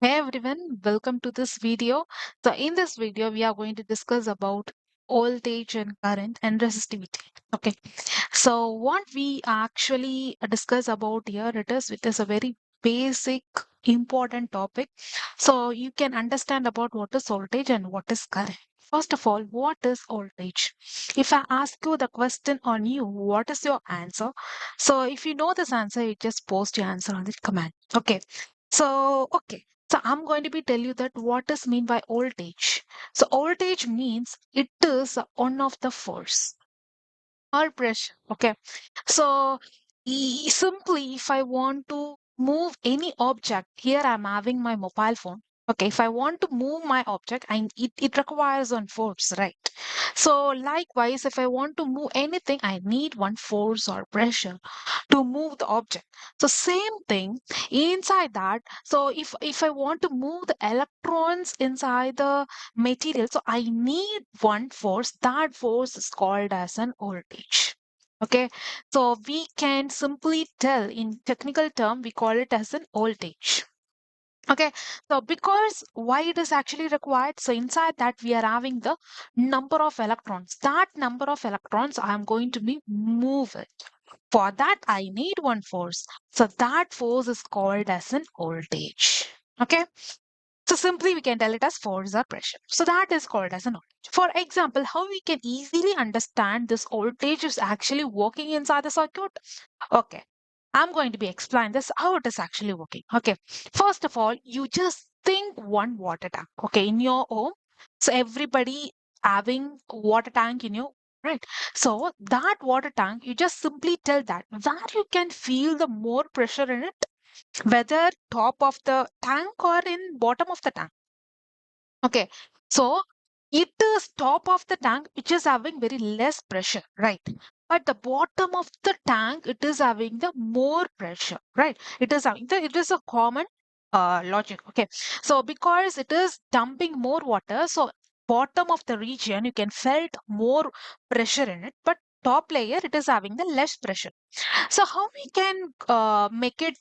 Hey everyone, welcome to this video. So in this video, we are going to discuss about voltage and current and resistivity. Okay. So what we actually discuss about here, it is a very basic important topic. So you can understand about what is voltage and what is current. First of all, what is voltage? If I ask you the question on you, what is your answer? So if you know this answer, you just post your answer on the comment. Okay. Okay. So I'm going to be tell you that what is mean by voltage. So voltage means it is one of the force or pressure. Okay. So simply if I want to move any object, here I'm having my mobile phone. Okay, if I want to move my object, it requires one force, right? So likewise, if I want to move anything, I need one force or pressure to move the object. So same thing inside that. So if I want to move the electrons inside the material, so I need one force. That force is called as an voltage. Okay, so we can simply tell in technical term we call it as an voltage. Okay, so because why it is actually required, so inside that we are having the number of electrons. That number of electrons I am going to be move it. For that, I need one force. So that force is called as an voltage. Okay. So simply we can tell it as force or pressure. So that is called as an voltage. For example, how we can easily understand this voltage is actually working inside the circuit? Okay. I'm going to be explain this how it is actually working. Okay. First of all, you just think one water tank. Okay, in your home. So everybody having water tank in your right. So that water tank, you just simply tell that where you can feel the more pressure in it, whether top of the tank or in bottom of the tank. Okay, so it is top of the tank which is having very less pressure, right? But the bottom of the tank, it is having the more pressure, right? It is having it is a common logic. Okay, so because it is dumping more water, so bottom of the region you can felt more pressure in it, but top layer it is having the less pressure. So how we can make it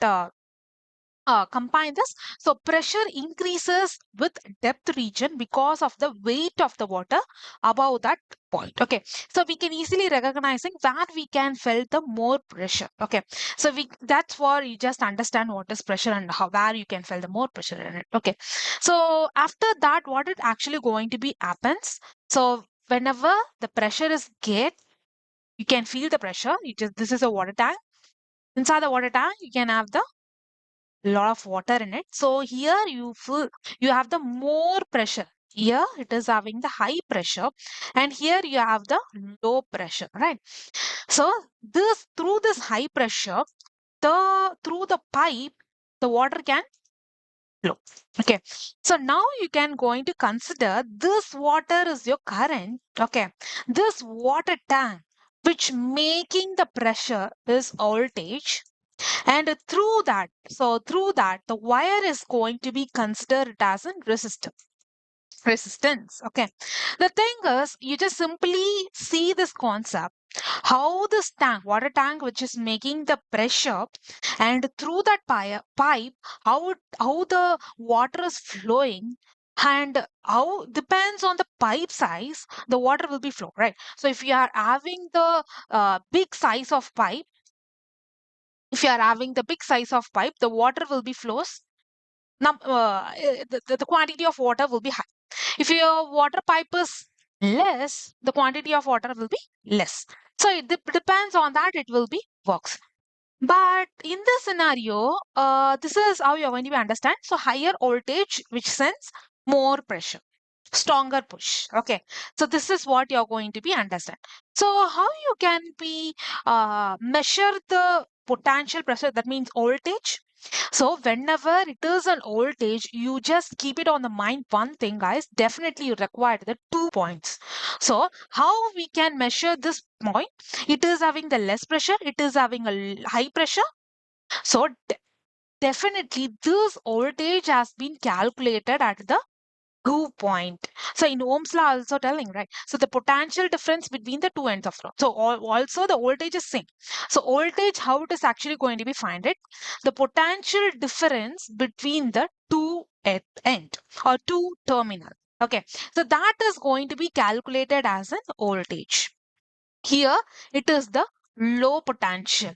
combine this. So pressure increases with depth region because of the weight of the water above that point. Okay, so we can easily recognizing where we can feel the more pressure. Okay, so we that's for you just understand what is pressure and how where you can feel the more pressure in it. Okay, so after that, what it actually going to be happens. So whenever the pressure is get, you can feel the pressure. You just this is a water tank. Inside the water tank, you can have the lot of water in it. So here you have the more pressure. Here it is having the high pressure, and here you have the low pressure, right? So this through this high pressure, the through the pipe, the water can flow. Okay. So now you can going to consider this water is your current. Okay. This water tank which making the pressure is voltage, and through that, the wire is going to be considered as a resistance. Okay. The thing is, you just simply see this concept, how this tank, water tank, which is making the pressure, and through that pipe, how the water is flowing, and how depends on the pipe size, the water will be flow, right? So if you are having the big size of pipe, if you are having the big size of pipe, the water will be flows. The quantity of water will be high. If your water pipe is less, the quantity of water will be less. So it depends on that. It will be works. But in this scenario, this is how you're going to be understand. So higher voltage, which sends more pressure, stronger push. Okay, so this is what you're going to be understand. So how you can be measure the potential pressure, that means voltage. So whenever it is an voltage, you just keep it on the mind one thing, guys. Definitely you require the 2 points. So how we can measure this point? It is having the less pressure, it is having a high pressure. So definitely this voltage has been calculated at the 2 point. So in Ohm's law also telling, right? So the potential difference between the two ends of row. So also the voltage is same. So voltage, how it is actually going to be find it? The potential difference between the two at end or two terminal. Okay. So that is going to be calculated as an voltage. Here it is the low potential.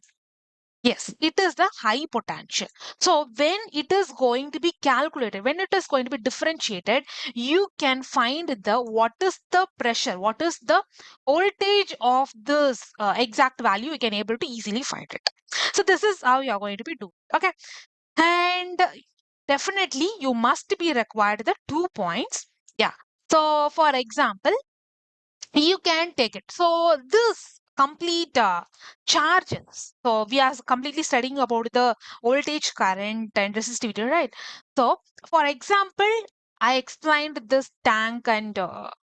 Yes, it is the high potential. So when it is going to be calculated, when it is going to be differentiated, you can find the what is the pressure, what is the voltage of this exact value. You can able to easily find it. So this is how you are going to be doing. Okay, and definitely you must be required the 2 points. Yeah. So for example, you can take it. So this complete charges. So we are completely studying about the voltage, current, and resistivity, right? So for example, I explained this tank, and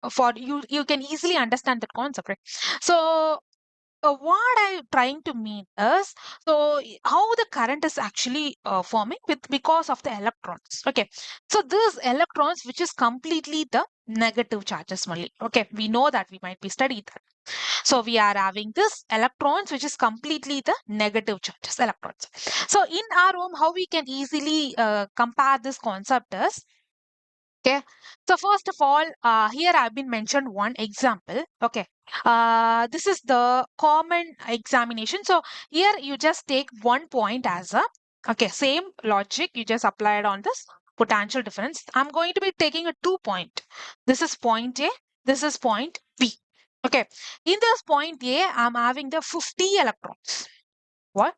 for you, you can easily understand that concept, right? So what I'm trying to mean is, so how the current is actually forming with because of the electrons. Okay, so these electrons, which is completely the negative charges only. Okay, we know that we might be studied that. So we are having this electrons, which is completely the negative charges, electrons. So in our home, how we can easily compare this concept is, okay. So first of all, here I've been mentioned one example. Okay. This is the common examination. So here you just take 1 point as a, okay, same logic you just applied on this potential difference. I'm going to be taking a 2 point. This is point A. This is point B. Okay. In this point A, I'm having the 50 electrons. What?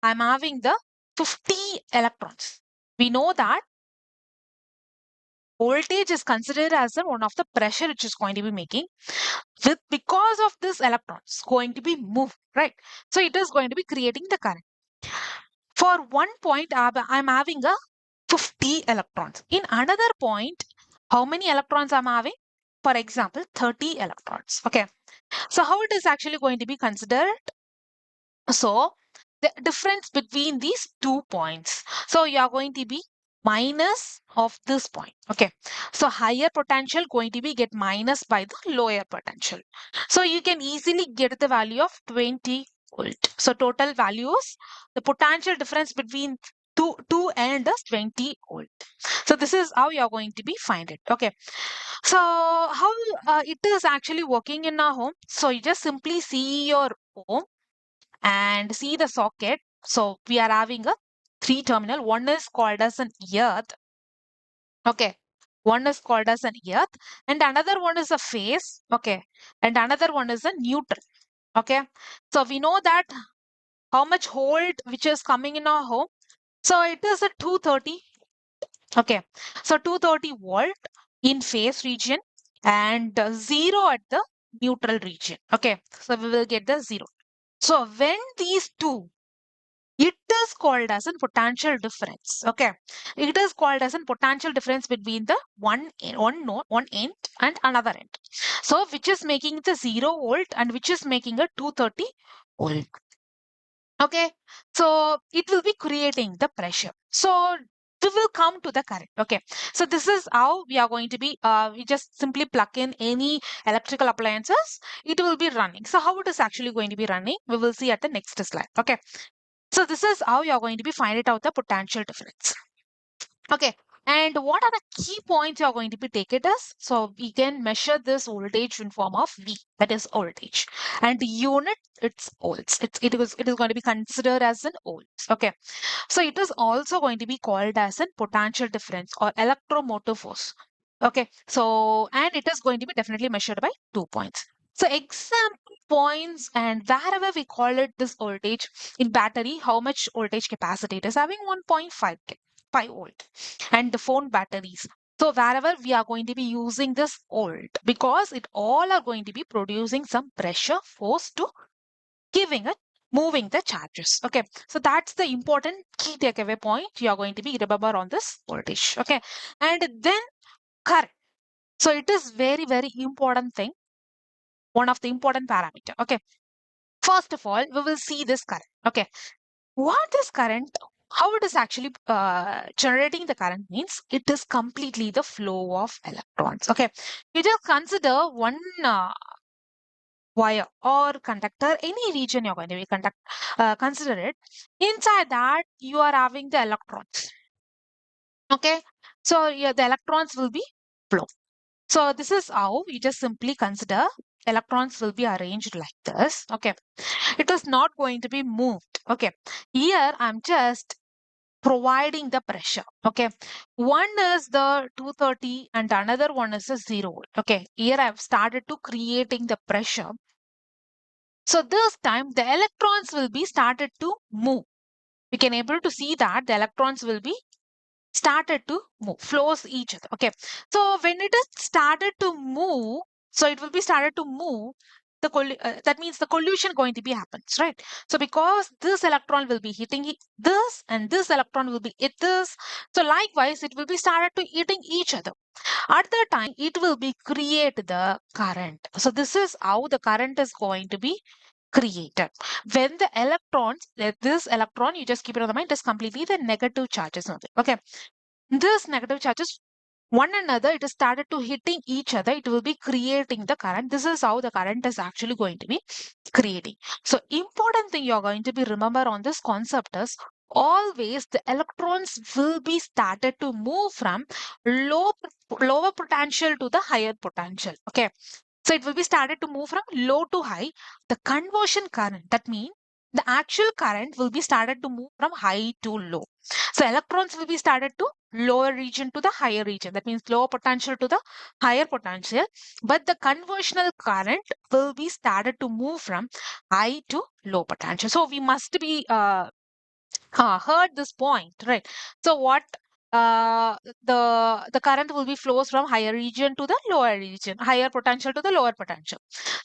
I'm having the 50 electrons. We know that voltage is considered as one of the pressure which is going to be making with because of this electrons going to be moved, right? So it is going to be creating the current. For 1 point, I'm having a 50 electrons. In another point, how many electrons I'm having? For example, 30 electrons. Okay. So how it is actually going to be considered? So the difference between these 2 points. So you are going to be minus of this point. Okay. So higher potential going to be get minus by the lower potential. So you can easily get the value of 20 volt. So total values, the potential difference between two end is 20 volt. So this is how you are going to be find it. Okay. So how it is actually working in our home. So you just simply see your home and see the socket. So we are having a three terminal. One is called as an earth. Okay. One is called as an earth, and another one is a phase. Okay. And another one is a neutral. Okay. So we know that how much volt which is coming in our home. So it is a 230. Okay. So 230 volt in phase region and 0 at the neutral region. Okay. So we will get the 0. So when these two, it is called as a potential difference. Okay, it is called as a potential difference between the one node, one end and another end. So which is making the 0 volt and which is making a 230 volt. Okay, so it will be creating the pressure. So we will come to the current. Okay, so this is how we are going to be. We just simply plug in any electrical appliances. It will be running. So how it is actually going to be running, we will see at the next slide. Okay. So this is how you're going to be finding out the potential difference. Okay. And what are the key points you're going to be take it as? So we can measure this voltage in form of V, that is voltage. And the unit, it's volts. It is going to be considered as an volts. Okay. So it is also going to be called as a potential difference or electromotive force. Okay. So, and it is going to be definitely measured by 2 points. So example points, and wherever we call it this voltage in battery, how much voltage capacity it is having 1.5 5 volt, and the phone batteries. So wherever we are going to be using this volt, because it all are going to be producing some pressure force to giving a moving the charges. Okay, so that's the important key takeaway point you are going to be remember on this voltage. Okay, and then current. So it is very important thing, one of the important parameter. Okay, first of all, we will see this current. Okay, what is current? how it is actually generating the current means it is completely the flow of electrons. Okay, you just consider one wire or conductor, any region you're going to be consider it. Inside that, you are having the electrons. Okay, so yeah, the electrons will be flow. So this is how you just simply consider electrons will be arranged like this. Okay, it is not going to be moved. Okay, here I'm just providing the pressure. Okay, one is the 230 and another one is a 0 volt. Okay, here I've started to creating the pressure. So this time the electrons will be started to move. We can able to see that the electrons will be started to move, flows each other. Okay, so when it is started to move, so it will be started to move, that means the collision going to be happens, right? So because this electron will be hitting this and this electron will be hit this, so likewise it will be started to hitting each other. At the time it will be create the current. So this is how the current is going to be created. When the electrons, this electron, you just keep it in the mind, is completely the negative charges only. Okay, this negative charges one another, it is started to hitting each other, it will be creating the current. This is how the current is actually going to be creating. So important thing you're going to be remember on this concept is always the electrons will be started to move from low lower potential to the higher potential. Okay, so it will be started to move from low to high. The conversion current, that means the actual current will be started to move from high to low. So electrons will be started to lower region to the higher region. That means lower potential to the higher potential. But the conversional current will be started to move from high to low potential. So we must be heard this point, right? So what the current will be flows from higher region to the lower region, higher potential to the lower potential.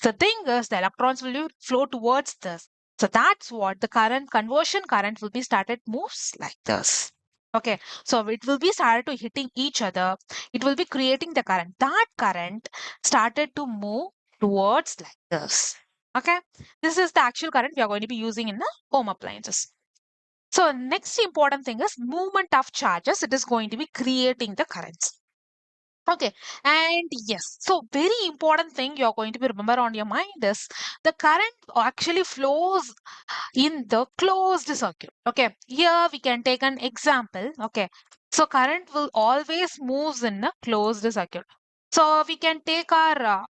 The thing is the electrons will flow towards this. So that's what the current conversion current will be started moves like this. Okay, so it will be started to hitting each other. It will be creating the current. That current started to move towards like this. Okay, this is the actual current we are going to be using in the home appliances. So next important thing is movement of charges. It is going to be creating the currents. Okay, and yes, so very important thing you're going to be remember on your mind is the current actually flows in the closed circuit. Okay, here we can take an example. Okay, so current will always moves in a closed circuit. So we can take our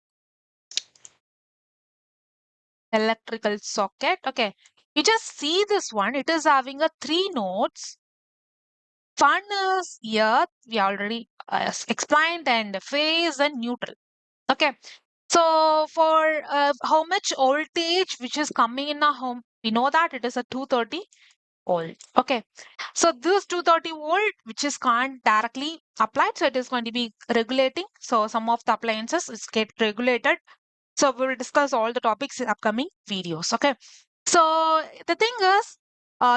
electrical socket. Okay, you just see this one. It is having a three nodes. Fun is here, we already explained, and phase and neutral. Okay. So for how much voltage which is coming in a home, we know that it is a 230 volt. Okay. So this 230 volt, which is can't directly applied, so it is going to be regulating. So some of the appliances is get regulated. So we will discuss all the topics in upcoming videos. Okay. So the thing is,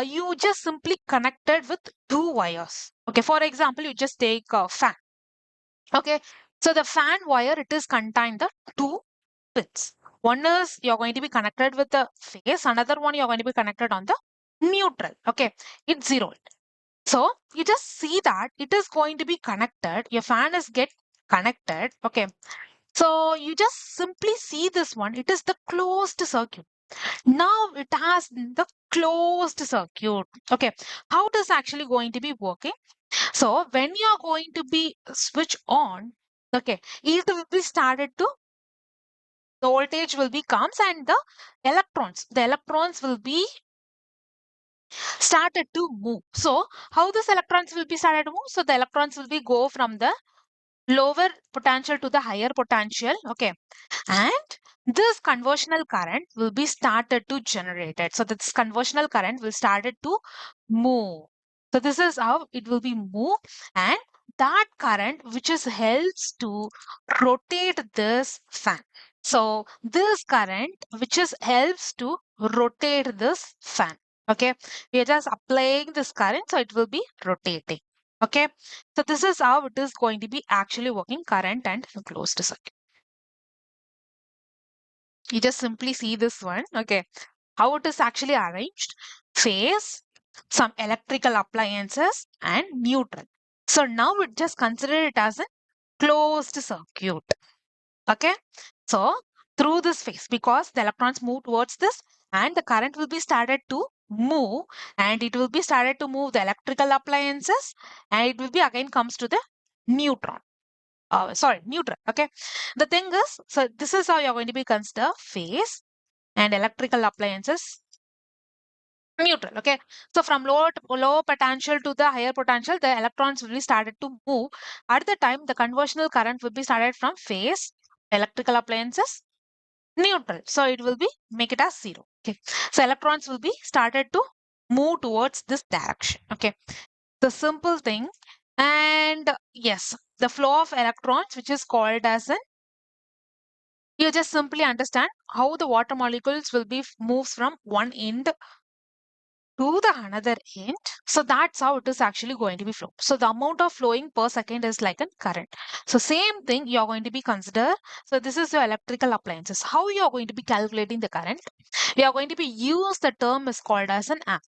you just simply connected with two wires. Okay, for example, you just take a fan. Okay, so the fan wire, it is contained the two pins. One is you're going to be connected with the phase, another one you're going to be connected on the neutral. Okay, it's zero. So you just see that it is going to be connected. Your fan is get connected. Okay, so you just simply see this one. It is the closed circuit. Now it has the closed circuit. Okay, how it is actually going to be working? So when you are going to be switch on, okay, it will be started to the voltage will be comes and the electrons will be started to move. So how this electrons will be started to move? So the electrons will be go from the lower potential to the higher potential. Okay, and this conversional current will be started to generated. So this conversional current will started to move. So this is how it will be moved, and that current which is helps to rotate this fan. So this current which is helps to rotate this fan. Okay, we are just applying this current, so it will be rotating. Okay, so this is how it is going to be actually working current and closed circuit. You just simply see this one. Okay, how it is actually arranged: phase, some electrical appliances, and neutral. So now we just consider it as a closed circuit. Okay. So through this phase, because the electrons move towards this and the current will be started to move, and it will be started to move the electrical appliances, and it will be again comes to the neutron. Sorry, neutral. Okay. The thing is, so this is how you're going to be consider phase and electrical appliances neutral. Okay. So from lower potential to the higher potential, the electrons will be started to move. At the time, the conversional current will be started from phase, electrical appliances, neutral. So it will be make it as zero. Okay. So electrons will be started to move towards this direction. Okay. The simple thing. And yes, the flow of electrons, which is called as an, you just simply understand how the water molecules will be moves from one end to the another end. So that's how it is actually going to be flow. So the amount of flowing per second is like a current. So same thing you're going to be consider. So this is your electrical appliances. How you are going to be calculating the current? We are going to be use the term is called as an amp.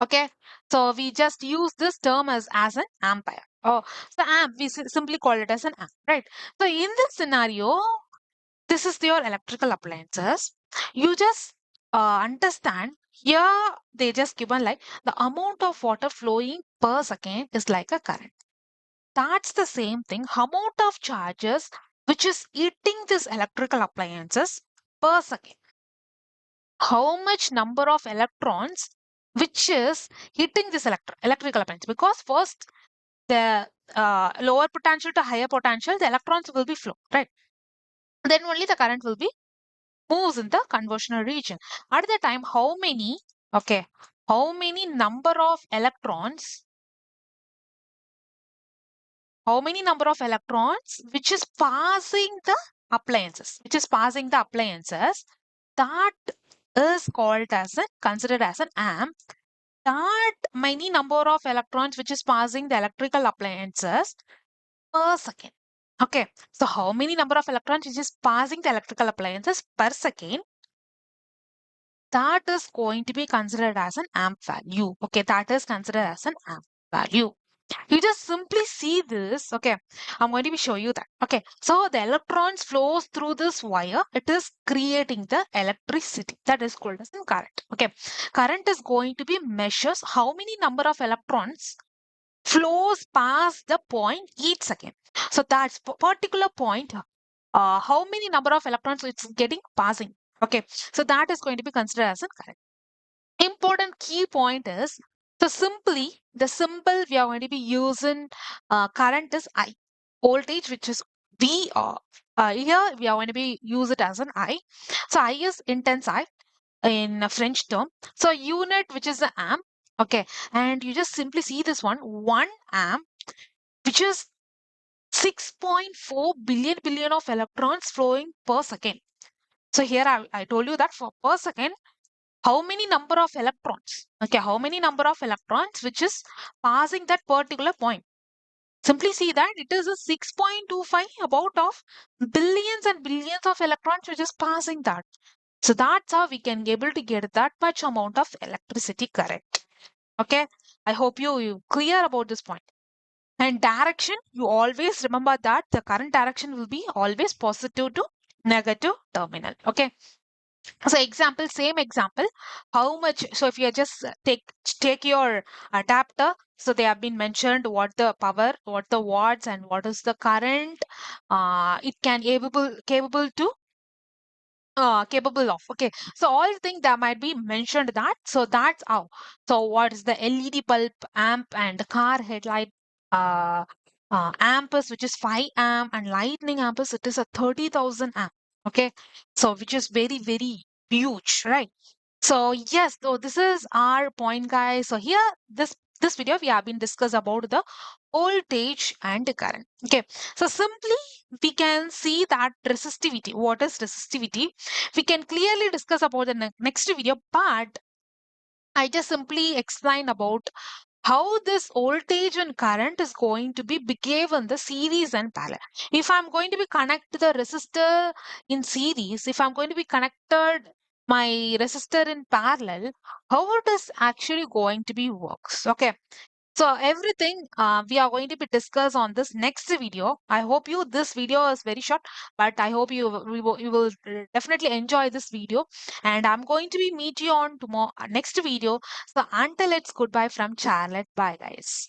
Okay. So we just use this term as an ampere. Oh, so amp, we simply call it as an amp, right? So in this scenario, this is your electrical appliances. You just understand here they just given like the amount of water flowing per second is like a current. That's the same thing. Amount of charges which is eating this electrical appliances per second. How much number of electrons which is hitting this electrical appliance? Because first the lower potential to higher potential, the electrons will be flow, right? Then only the current will be moves in the conversional region. At the time, okay, how many number of electrons, which is passing the appliances, that is called as considered as an amp. That many number of electrons which is passing the electrical appliances per second. Okay, so how many number of electrons which is passing the electrical appliances per second, that is going to be considered as an amp value. Okay, that is considered as an amp value. You just simply see this. Okay, I'm going to be show you that. Okay, so the electrons flows through this wire. It is creating the electricity that is called as in current. Okay, current is going to be measures how many number of electrons flows past the point each second. So that's particular point. How many number of electrons it's getting passing. Okay, so that is going to be considered as a current. Important key point is, so simply the symbol we are going to be using current is I. Voltage, which is V. Here we are going to be use it as an I. So I is intense I in a French term. So unit, which is the amp. Okay, and you just simply see this one amp, which is 6.4 billion of electrons flowing per second. So here I told you that for per second, how many number of electrons? Okay, how many number of electrons which is passing that particular point? Simply see that it is a 6.25 about of billions and billions of electrons which is passing that. So that's how we can be able to get that much amount of electricity current. Okay, I hope you clear about this point. And direction, you always remember that the current direction will be always positive to negative terminal. Okay. So same example, how much, so if you just take your adapter, so they have been mentioned what the power, what the watts, and what is the current it can capable to capable of. Okay, so all things that might be mentioned that, so that's how. So what is the LED bulb amp and car headlight amp is, which is 5 amp, and lightning amp is, it is a 30,000 amp. Okay, so which is very very huge, right? So yes, so this is our point, guys. So here this video we have been discuss about the voltage and the current. Okay, so simply we can see that resistivity. What is resistivity? We can clearly discuss about the next video, but I just simply explain about how this voltage and current is going to be behave in the series and parallel. If I'm going to be connect the resistor in series, if I'm going to be connected my resistor in parallel, how it is actually going to be works. Okay. So everything we are going to be discuss on this next video. I hope you this video is very short, but I hope you will definitely enjoy this video. And I'm going to be meet you on tomorrow next video. So until it's goodbye from Charlotte. Bye guys.